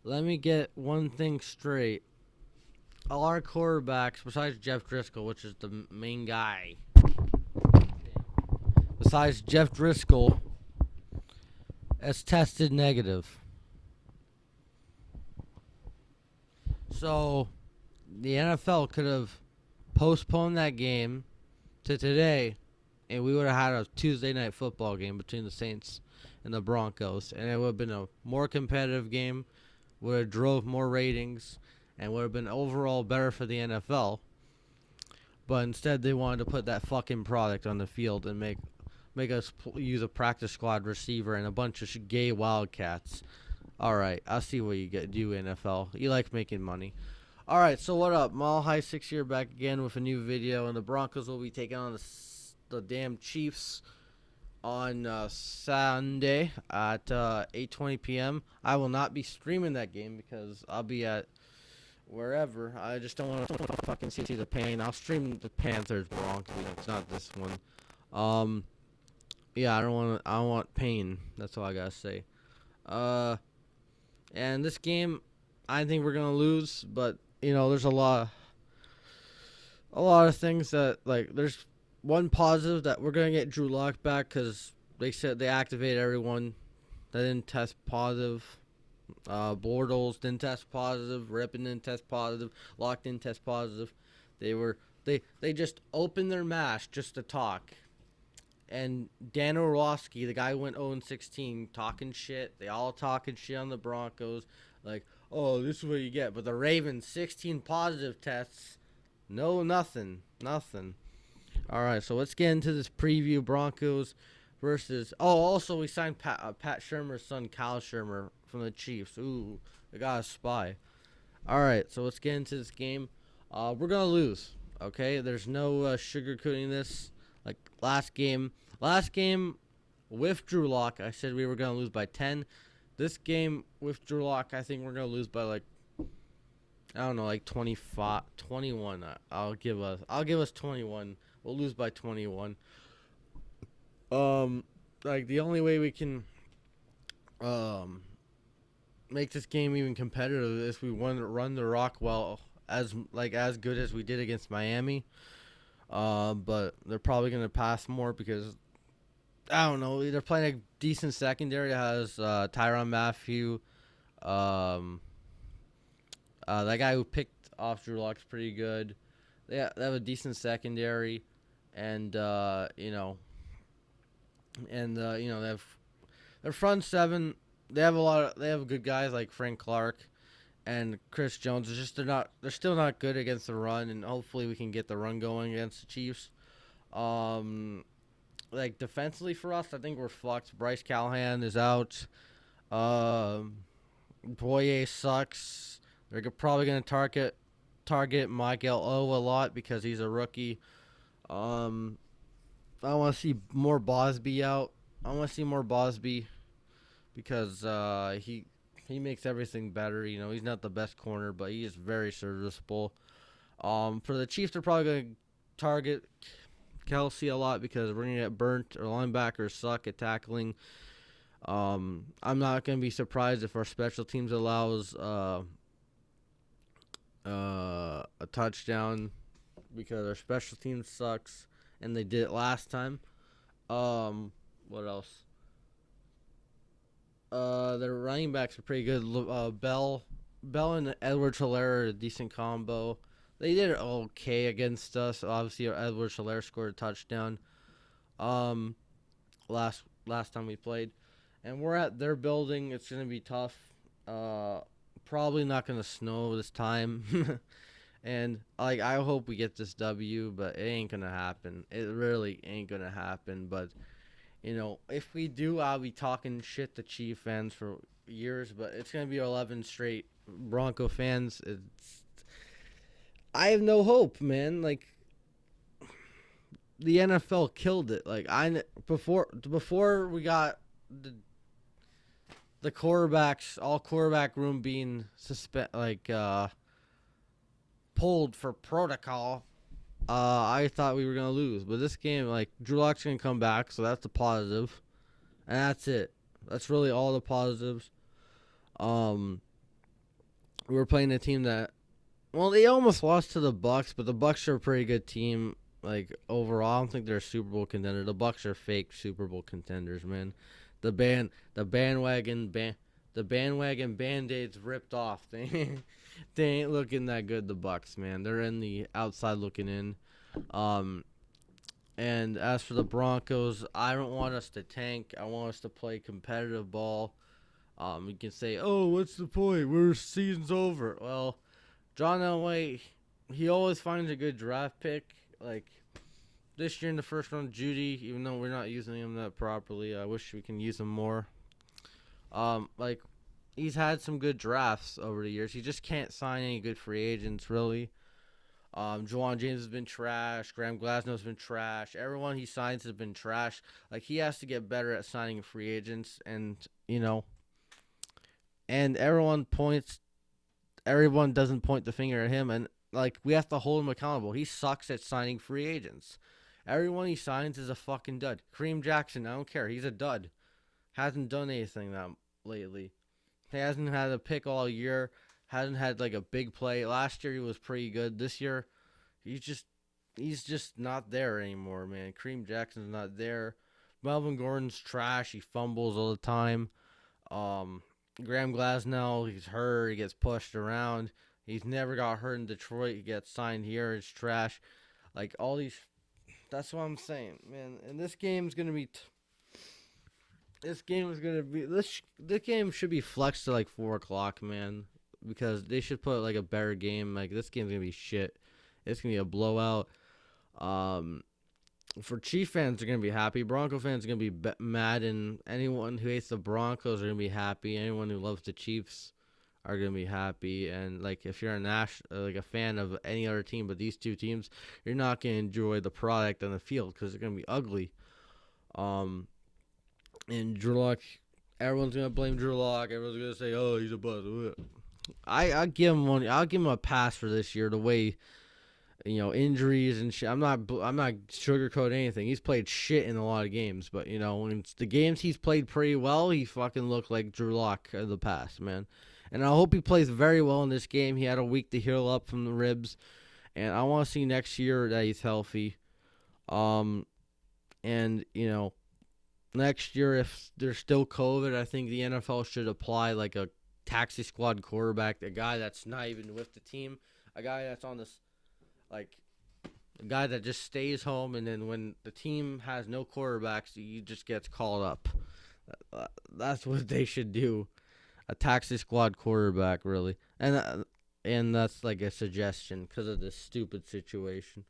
let me get one thing straight. All our quarterbacks, besides Jeff Driscoll, which is the main guy, besides Jeff Driscoll, has tested negative. So the NFL could have postponed that game to today, and we would have had a Tuesday night football game between the Saints and the Broncos, and it would have been a more competitive game, would have drove more ratings, and would have been overall better for the NFL. But instead, they wanted to put that fucking product on the field and make us use a practice squad receiver and a bunch of gay wildcats. All right, I'll see what you do, NFL. You like making money. All right, so what up? Mile High 6 here back again with a new video, and the Broncos will be taking on the damn Chiefs on Sunday at 8:20 p.m. I will not be streaming that game because I'll be at wherever. I just don't want to fucking see the pain. I'll stream the Panthers Broncos. It's not this one. Yeah, I don't want. I want pain. That's all I gotta say. And this game, I think we're gonna lose. But there's a lot of things that there's one positive that we're gonna get Drew Lock back because they said they activated everyone that didn't test positive. Bortles didn't test positive. Rippon didn't test positive. Locke didn't test positive. They just opened their mask just to talk. And Dan Orlovsky, the guy who went 0-16, talking shit. They all talking shit on the Broncos. Like, oh, this is what you get. But the Ravens, 16 positive tests. No, nothing. Nothing. All right, so let's get into this preview. Broncos versus... Oh, also, we signed Pat Shermer's son, Kyle Shermer, from the Chiefs. Ooh, they got a spy. All right, so let's get into this game. We're going to lose, okay? There's no sugarcoating this. Like last game with Drew Lock, I said we were going to lose by 10. This game with Drew Lock, I think we're going to lose by like 25, 21. I'll give us 21. We'll lose by 21. Like the only way we can make this game even competitive is we want to run the rock well as good as we did against Miami. But they're probably going to pass more because, I don't know, they're playing a decent secondary that has Tyrann Mathieu. That guy who picked off Drew Lock's pretty good. They have a decent secondary, and they have their front seven. They have good guys like Frank Clark and Chris Jones. It's just they're still not good against the run, and hopefully we can get the run going against the Chiefs. Defensively for us, I think we're fucked. Bryce Callahan is out. Boye sucks. They're probably gonna target Michael O a lot because he's a rookie. I want to see more Bosby out. I want to see more Bosby because he makes everything better. He's not the best corner, but he is very serviceable. For the Chiefs, they're probably going to target Kelsey a lot because we're going to get burnt. Our linebackers suck at tackling. I'm not going to be surprised if our special teams allows a touchdown because our special teams sucks, and they did it last time. What else? Their running backs are pretty good. Bell and Edwards-Helaire are a decent combo. They did okay against us. Obviously, Edwards-Helaire scored a touchdown. Last time we played, and we're at their building. It's gonna be tough. Probably not gonna snow this time. And I hope we get this W, but it ain't gonna happen. It really ain't gonna happen. But if we do, I'll be talking shit to Chief fans for years, but it's going to be 11 straight Bronco fans. I have no hope, man. Like, the NFL killed it. Like, before we got the quarterbacks, all quarterback room being pulled for protocol, I thought we were going to lose. But this game, Drew Lock's going to come back, so that's the positive. And that's it. That's really all the positives. we're playing a team that, well, they almost lost to the Bucks, but the Bucks are a pretty good team. Like overall, I don't think they're a Super Bowl contender. The Bucks are fake Super Bowl contenders, man. The bandwagon band-aids ripped off. They ain't looking that good. The Bucks, man, they're in the outside looking in. Um, and as for the Broncos, I don't want us to tank. I want us to play competitive ball. You can say, "Oh, what's the point? We're season's over." Well, John Elway, he always finds a good draft pick. Like this year in the first round, Judy, even though we're not using him that properly, I wish we can use him more. Like he's had some good drafts over the years. He just can't sign any good free agents, really. Juwan James has been trash. Graham Glasnow's been trash. Everyone he signs has been trash. Like he has to get better at signing free agents, and and everyone doesn't point the finger at him, and like we have to hold him accountable. He sucks at signing free agents. Everyone he signs is a fucking dud. Kareem Jackson, I don't care. He's a dud. Hasn't done anything that lately. He hasn't had a pick all year. Hasn't had like a big play. Last year he was pretty good. This year he's just not there anymore, man. Kareem Jackson's not there. Melvin Gordon's trash. He fumbles all the time. Um, Graham Glasnow, he's hurt. He gets pushed around. He's never got hurt in Detroit. He gets signed here. It's trash. Like all these. That's what I'm saying, man. And this game's gonna be. This game is gonna be. This game should be flexed to like 4 o'clock, man. Because they should put like a better game. Like this game's gonna be shit. It's gonna be a blowout. Um, for Chief fans, they're gonna be happy. Bronco fans are gonna be mad, and anyone who hates the Broncos are gonna be happy. Anyone who loves the Chiefs are gonna be happy. And like if you're like a fan of any other team but these two teams, you're not gonna enjoy the product on the field because they're gonna be ugly. And Drew Lock, everyone's gonna blame Drew Lock. Everyone's gonna say, "Oh, he's a bust." I give him one. I'll give him a pass for this year. The way injuries and shit. I'm not sugarcoating anything. He's played shit in a lot of games, but when it's the games he's played pretty well, he fucking looked like Drew Lock in the past, man. And I hope he plays very well in this game. He had a week to heal up from the ribs, and I want to see next year that he's healthy. And next year if there's still COVID, I think the NFL should apply like a taxi squad quarterback, a guy that's not even with the team, a guy that's on this like a guy that just stays home, and then when the team has no quarterbacks, he just gets called up. That's what they should do. A taxi squad quarterback, really. And that's like a suggestion because of this stupid situation.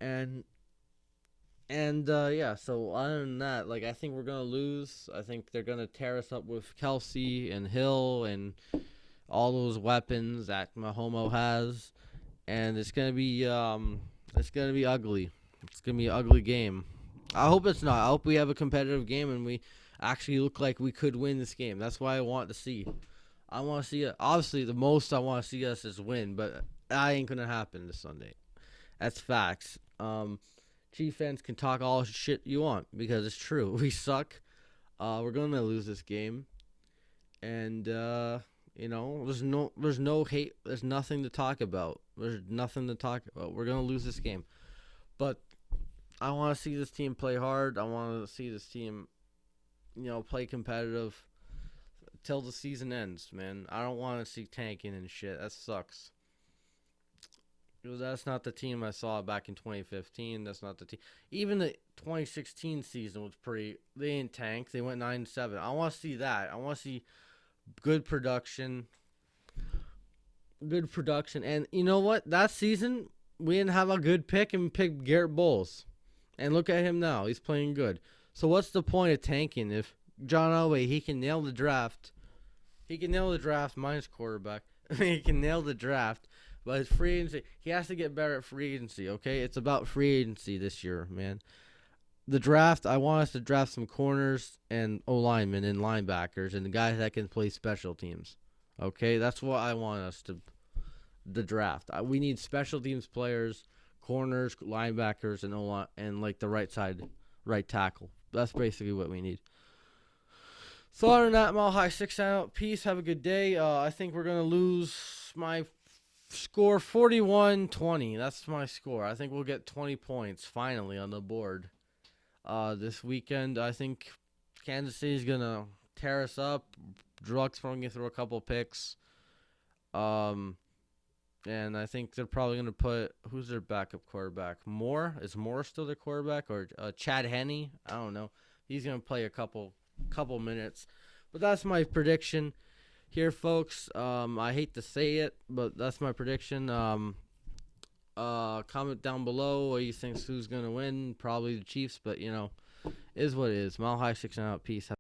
And yeah, so other than that, like I think we're gonna lose. I think they're gonna tear us up with Kelsey and Hill and all those weapons that Mahomes has, and it's gonna be ugly. It's gonna be an ugly game. I hope it's not. I hope we have a competitive game and we actually look like we could win this game. That's what I want to see. I want to see it. Obviously, the most I want to see us is win, but that ain't gonna happen this Sunday. That's facts. Chief fans can talk all shit you want because it's true. We suck. We're gonna lose this game, and there's no hate. There's nothing to talk about. There's nothing to talk about. We're gonna lose this game, but I want to see this team play hard. I want to see this team, play competitive till the season ends. Man, I don't want to see tanking and shit. That sucks. Because that's not the team I saw back in 2015. That's not the team. Even the 2016 season was pretty. They didn't tank. They went 9-7. I want to see that. I want to see good production. Good production. And you know what? That season, we didn't have a good pick and picked Garrett Bowles. And look at him now. He's playing good. So what's the point of tanking if John Elway, he can nail the draft. He can nail the draft minus quarterback. He can nail the draft. But his free agency, he has to get better at free agency, okay? It's about free agency this year, man. The draft, I want us to draft some corners and O-linemen and linebackers and the guys that can play special teams, okay? That's what I want us to the draft. We need special teams players, corners, linebackers, and O-line, and like the right side, right tackle. That's basically what we need. So other than that, Mile High 6 out. Peace. Have a good day. I think we're gonna lose my score 41-20. That's my score. I think we'll get 20 points finally on the board. This weekend, I think Kansas City's gonna tear us up. Drugs throwing you through a couple picks. Um, and I think they're probably gonna put who's their backup quarterback? Moore is Moore still their quarterback or Chad Henne? I don't know. He's gonna play a couple minutes, but that's my prediction here, folks. I hate to say it, but that's my prediction. Comment down below what you think who's gonna win. Probably the Chiefs, but is what it is. Mile High 6 out. Peace.